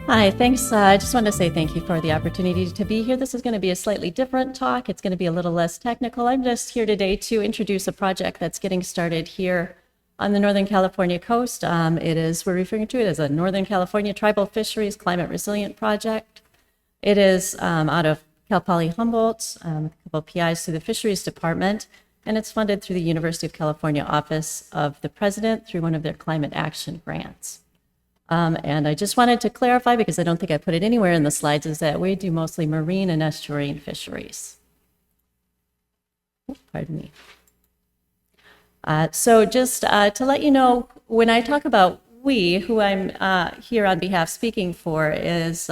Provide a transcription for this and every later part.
Hi, thanks. I just wanted to say thank you for the opportunity to be here. This is going to be a slightly different talk. It's going to be a little less technical. I'm just here today to introduce a project that's getting started here on the Northern California coast. We're referring to it as a Northern California Tribal Fisheries Climate Resilient Project. It is out of Cal Poly Humboldt, a couple of PIs through the Fisheries Department, and it's funded through the University of California Office of the President through one of their climate action grants. And I just wanted to clarify, because I don't think I put it anywhere in the slides, is that we do mostly marine and estuarine fisheries. Pardon me. So just to let you know, when I talk about we, who I'm here on behalf speaking for is,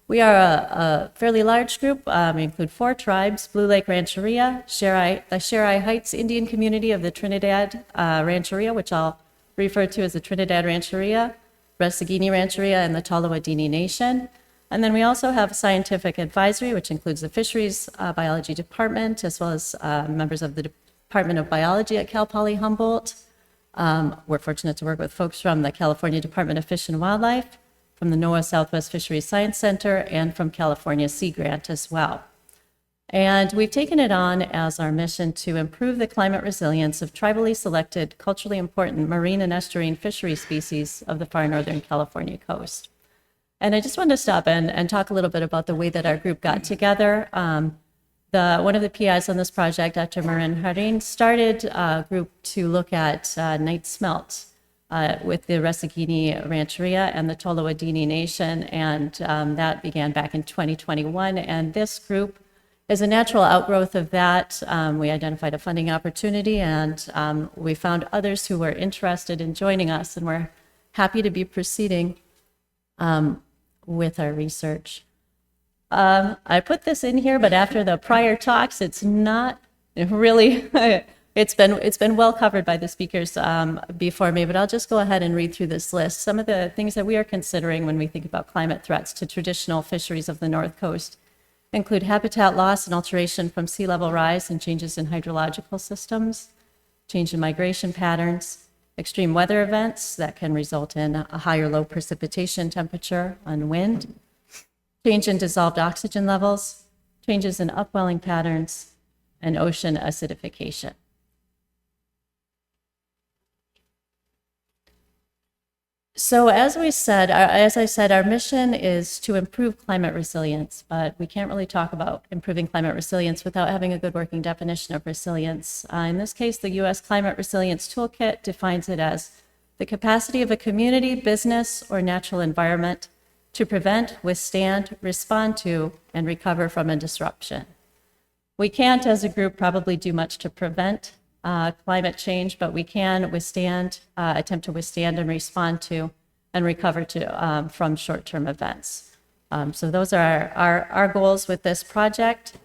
we are a fairly large group. We include 4 tribes: Blue Lake Rancheria, the Cherai Heights Indian community of the Trinidad Rancheria, which I'll refer to as the Trinidad Rancheria, Orth-Gordinier Rancheria, and the Orth-Gordinier Nation. And then we also have scientific advisory, which includes the Fisheries Biology Department, as well as members of the Department of Biology at Cal Poly Humboldt. We're fortunate to work with folks from the California Department of Fish and Wildlife, from the NOAA Southwest Fisheries Science Center, and from California Sea Grant as well. And we've taken it on as our mission to improve the climate resilience of tribally selected, culturally important marine and estuarine fishery species of the far northern California coast. And I just wanted to stop and talk a little bit about the way that our group got together. One of the PIs on this project, Dr. Marin Harin, started a group to look at night smelt with the Orth-Gordinier Rancheria and the Orth-Gordinier Nation, and that began back in 2021. And this group is a natural outgrowth of that. We identified a funding opportunity, and we found others who were interested in joining us, and we're happy to be proceeding with our research. I put this in here, but after the prior talks, it's not really, it's been well covered by the speakers before me, but I'll just go ahead and read through this list. Some of the things that we are considering when we think about climate threats to traditional fisheries of the North Coast include habitat loss and alteration from sea level rise and changes in hydrological systems, change in migration patterns, extreme weather events that can result in a high or low precipitation temperature and wind, change in dissolved oxygen levels, changes in upwelling patterns, and ocean acidification. So as I said, our mission is to improve climate resilience, but we can't really talk about improving climate resilience without having a good working definition of resilience. In this case, the U.S. Climate Resilience Toolkit defines it as the capacity of a community, business, or natural environment to prevent, withstand, respond to, and recover from a disruption. We can't, as a group, probably do much to prevent climate change, but we can attempt to withstand and respond to and recover from short-term events. So those are our goals with this project.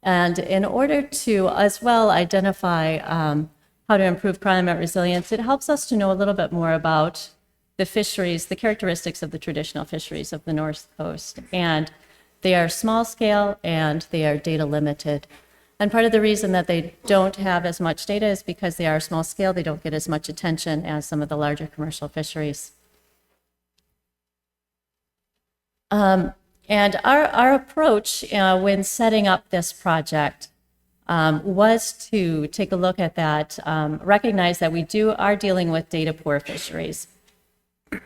And in order to as well identify how to improve climate resilience, it helps us to know a little bit more about the fisheries, the characteristics of the traditional fisheries of the North Coast. And they are small scale and they are data limited. And part of the reason that they don't have as much data is because they are small scale. They don't get as much attention as some of the larger commercial fisheries. And our approach when setting up this project was to take a look at that, recognize that we are dealing with data poor fisheries.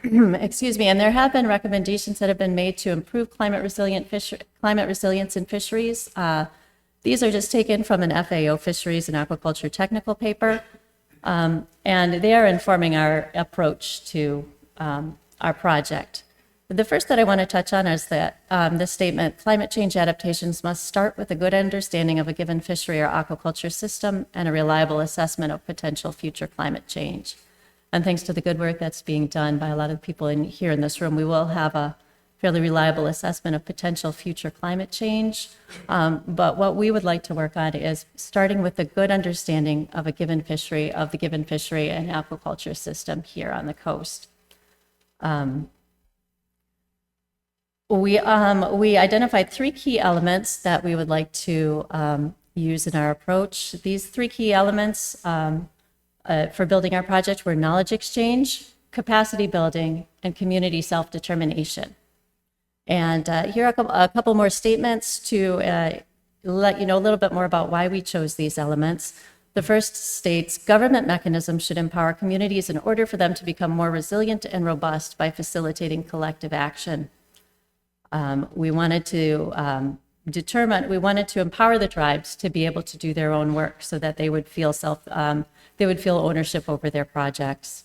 Excuse me, and there have been recommendations that have been made to improve climate resilience in fisheries. These are just taken from an FAO Fisheries and Aquaculture technical paper, and they are informing our approach to our project. The first that I want to touch on is that this statement: climate change adaptations must start with a good understanding of a given fishery or aquaculture system and a reliable assessment of potential future climate change. And thanks to the good work that's being done by a lot of people here in this room, we will have a fairly reliable assessment of potential future climate change. But what we would like to work on is starting with a good understanding of the given fishery and aquaculture system here on the coast. We identified 3 key elements that we would like to use in our approach. These 3 key elements for building our project were knowledge exchange, capacity building, and community self-determination. And here are a couple more statements to let you know a little bit more about why we chose these elements. The first states, government mechanisms should empower communities in order for them to become more resilient and robust by facilitating collective action. We wanted to empower the tribes to be able to do their own work so that they would feel ownership over their projects.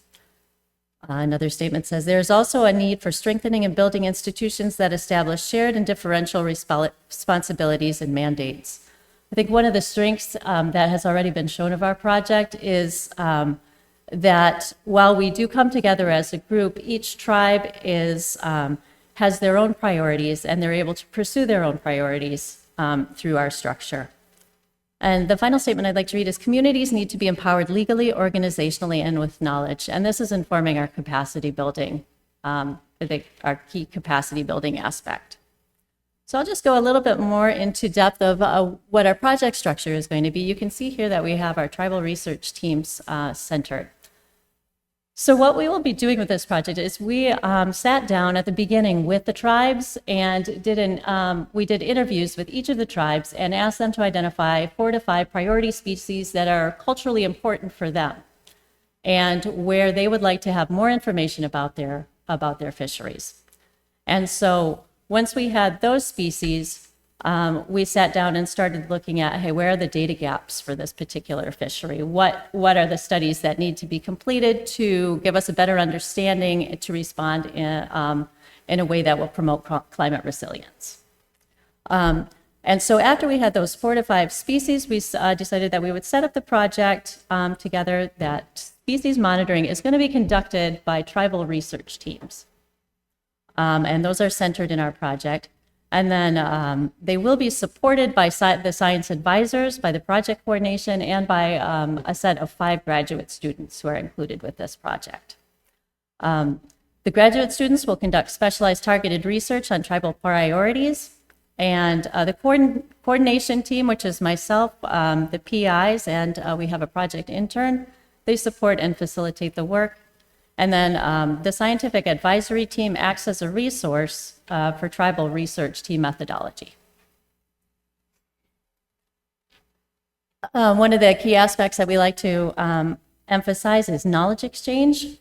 Another statement says, there is also a need for strengthening and building institutions that establish shared and differential responsibilities and mandates. I think one of the strengths that has already been shown of our project is that while we do come together as a group, each tribe has their own priorities and they're able to pursue their own priorities through our structure. And the final statement I'd like to read is, communities need to be empowered legally, organizationally, and with knowledge. And this is informing our capacity building, our key capacity building aspect. So I'll just go a little bit more into depth of what our project structure is going to be. You can see here that we have our tribal research teams centered. So what we will be doing with this project is we sat down at the beginning with the tribes and we did interviews with each of the tribes and asked them to identify 4 to 5 priority species that are culturally important for them and where they would like to have more information about their fisheries. And so once we had those species, we sat down and started looking at, hey, where are the data gaps for this particular fishery? What are the studies that need to be completed to give us a better understanding to respond in a way that will promote climate resilience? And so after we had those 4 to 5 species, we decided that we would set up the project together, that species monitoring is going to be conducted by tribal research teams. And those are centered in our project. And then they will be supported by the science advisors, by the project coordination, and by a set of 5 graduate students who are included with this project. The graduate students will conduct specialized targeted research on tribal priorities, and the coordination team, which is myself, the PIs, and we have a project intern, they support and facilitate the work. And then the scientific advisory team acts as a resource for tribal research team methodology. One of the key aspects that we like to emphasize is knowledge exchange.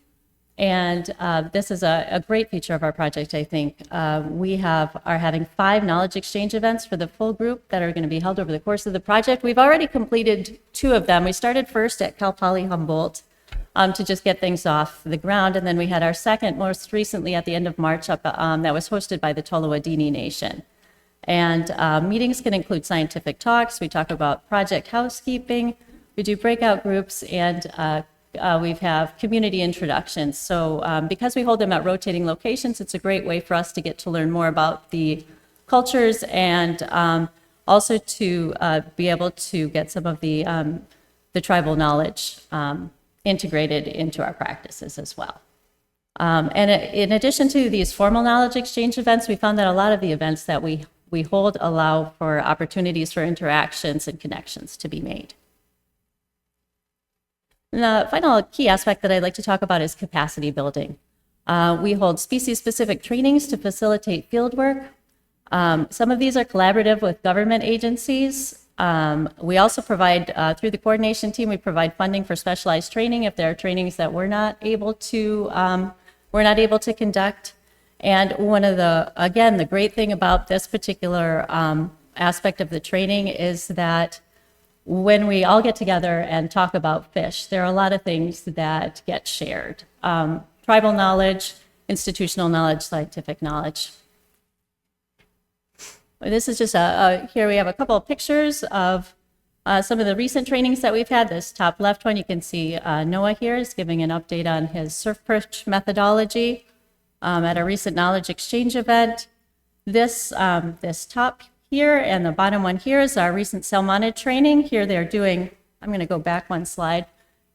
And this is a great feature of our project, I think. We are having 5 knowledge exchange events for the full group that are going to be held over the course of the project. We've already completed 2 of them. We started first at Cal Poly Humboldt to just get things off the ground. And then we had our second, most recently at the end of March, that was hosted by the Orth-Gordinier Nation. And meetings can include scientific talks. We talk about project housekeeping. We do breakout groups, and we have community introductions. So because we hold them at rotating locations, it's a great way for us to get to learn more about the cultures and also to be able to get some of the tribal knowledge integrated into our practices as well. And in addition to these formal knowledge exchange events, we found that a lot of the events that we hold allow for opportunities for interactions and connections to be made. And the final key aspect that I'd like to talk about is capacity building. We hold species-specific trainings to facilitate fieldwork. Some of these are collaborative with government agencies. We also provide, through the coordination team, we provide funding for specialized training if there are trainings that we're not able to conduct. And one of the great thing about this particular aspect of the training is that when we all get together and talk about fish, there are a lot of things that get shared. Tribal knowledge, institutional knowledge, scientific knowledge. This is just here we have a couple of pictures of some of the recent trainings that we've had. This top left one, you can see Noah here is giving an update on his surf perch methodology at a recent knowledge exchange event. This top here and the bottom one here is our recent salmonid training. Here they're doing, I'm going to go back one slide.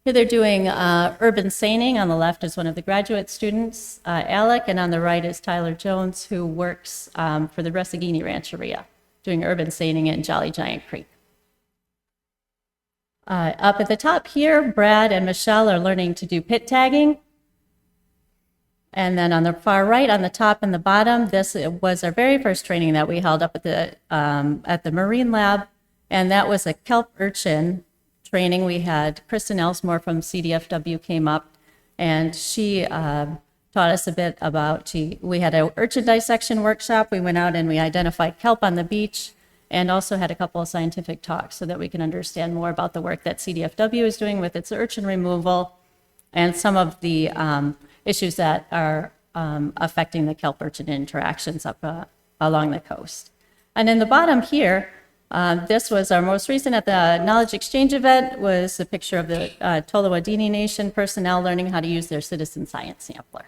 Here they're doing urban seining. On the left is one of the graduate students, Alec, and on the right is Tyler Jones, who works for the Recreational Rancheria, doing urban seining in Jolly Giant Creek. Up at the top here, Brad and Michelle are learning to do pit tagging. And then on the far right, on the top and the bottom, this was our very first training that we held up at the Marine Lab, and that was a kelp urchin training. We had Kristen Elsmore from CDFW came up, and she taught us a bit about, we had an urchin dissection workshop. We went out and we identified kelp on the beach, and also had a couple of scientific talks so that we can understand more about the work that CDFW is doing with its urchin removal and some of the issues that are affecting the kelp urchin interactions up along the coast. And in the bottom here, this was our most recent at the Knowledge Exchange event, was a picture of the Orth-Gordinier Nation personnel learning how to use their citizen science sampler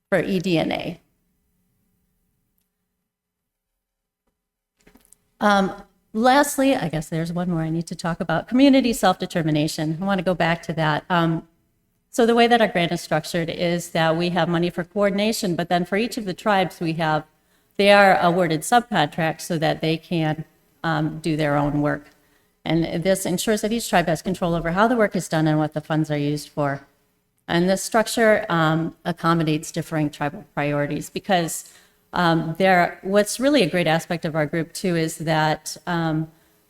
for eDNA. Lastly, I guess there's one more I need to talk about, community self-determination. I want to go back to that. So the way that our grant is structured is that we have money for coordination, but then for each of the tribes they are awarded subcontracts so that they can do their own work. And this ensures that each tribe has control over how the work is done and what the funds are used for. And this structure accommodates differing tribal priorities because what's really a great aspect of our group too is that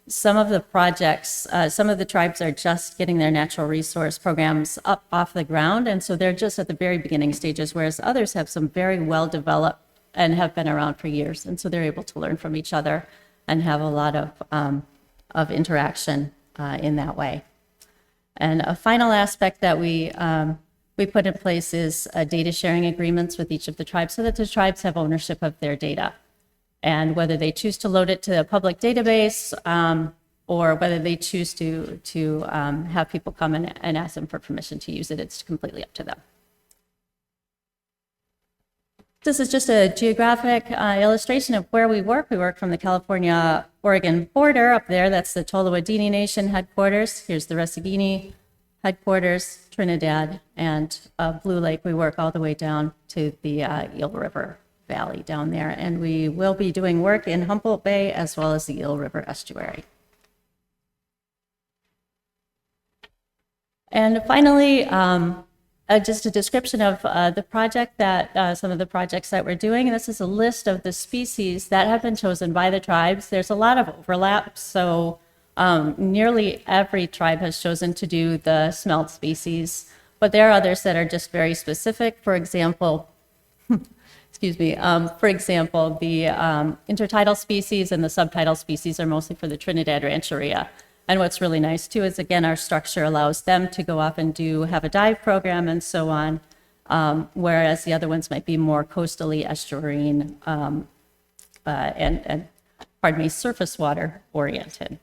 some of the projects, some of the tribes are just getting their natural resource programs up off the ground, and so they're just at the very beginning stages, whereas others have some very well developed and have been around for years, and so they're able to learn from each other and have a lot of interaction in that way. And a final aspect that we put in place is data sharing agreements with each of the tribes so that the tribes have ownership of their data. And whether they choose to load it to a public database or whether they choose to have people come and ask them for permission to use it, it's completely up to them. This is just a geographic illustration of where we work. We work from the California-Oregon border up there. That's the Orth-Gordinier Nation headquarters. Here's the Recegini headquarters, Trinidad, and Blue Lake. We work all the way down to the Eel River Valley down there. And we will be doing work in Humboldt Bay as well as the Eel River estuary. And finally, just a description of the project that, some of the projects that we're doing. And this is a list of the species that have been chosen by the tribes. There's a lot of overlap, so nearly every tribe has chosen to do the smelt species, but there are others that are just very specific. For example, excuse me, for example, the intertidal species and the subtidal species are mostly for the Trinidad Rancheria. And what's really nice too is, again, our structure allows them to go off and have a dive program and so on, whereas the other ones might be more coastally, estuarine, and pardon me, surface water oriented.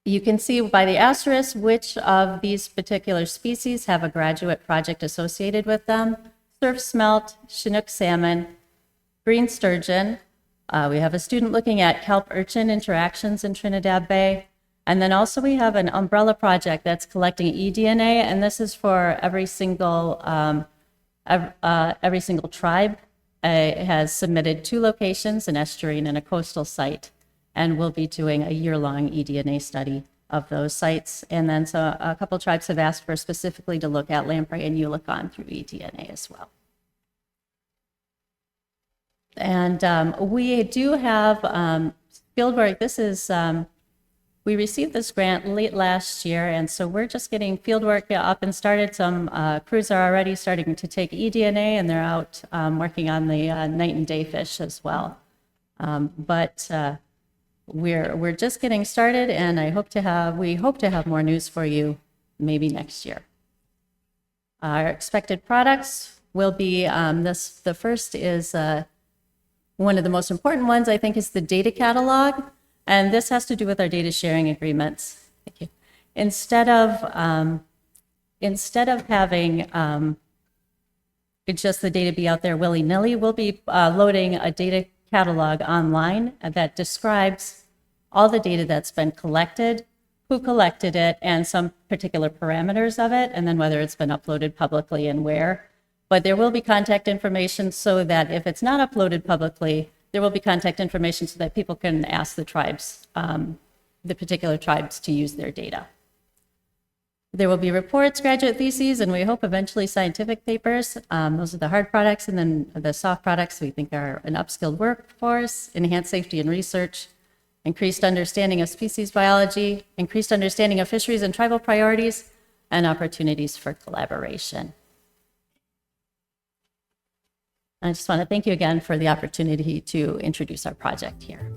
You can see by the asterisk which of these particular species have a graduate project associated with them. Surf smelt, Chinook salmon, green sturgeon. We have a student looking at kelp urchin interactions in Trinidad Bay. And then also we have an umbrella project that's collecting eDNA, and this is for every single tribe. It has submitted 2 locations, an estuarine and a coastal site, and we'll be doing a year-long eDNA study of those sites. And then so a couple tribes have asked for specifically to look at lamprey and eulachon through eDNA as well. And we do have fieldwork. This is, we received this grant late last year, and so we're just getting fieldwork up and started. Some crews are already starting to take eDNA, and they're out working on the night and day fish as well. But we're just getting started, and we hope to have more news for you maybe next year. Our expected products will be the first is one of the most important ones, I think, is the data catalog, and this has to do with our data sharing agreements. Thank you. Instead of having just the data be out there willy-nilly, we'll be loading a data catalog online that describes all the data that's been collected, who collected it, and some particular parameters of it, and then whether it's been uploaded publicly and where. But there will be contact information so that if it's not uploaded publicly, there will be contact information so that people can ask the tribes, the particular tribes, to use their data. There will be reports, graduate theses, and we hope eventually scientific papers. Those are the hard products, and then the soft products we think are an upskilled workforce, enhanced safety and research, increased understanding of species biology, increased understanding of fisheries and tribal priorities, and opportunities for collaboration. I just want to thank you again for the opportunity to introduce our project here.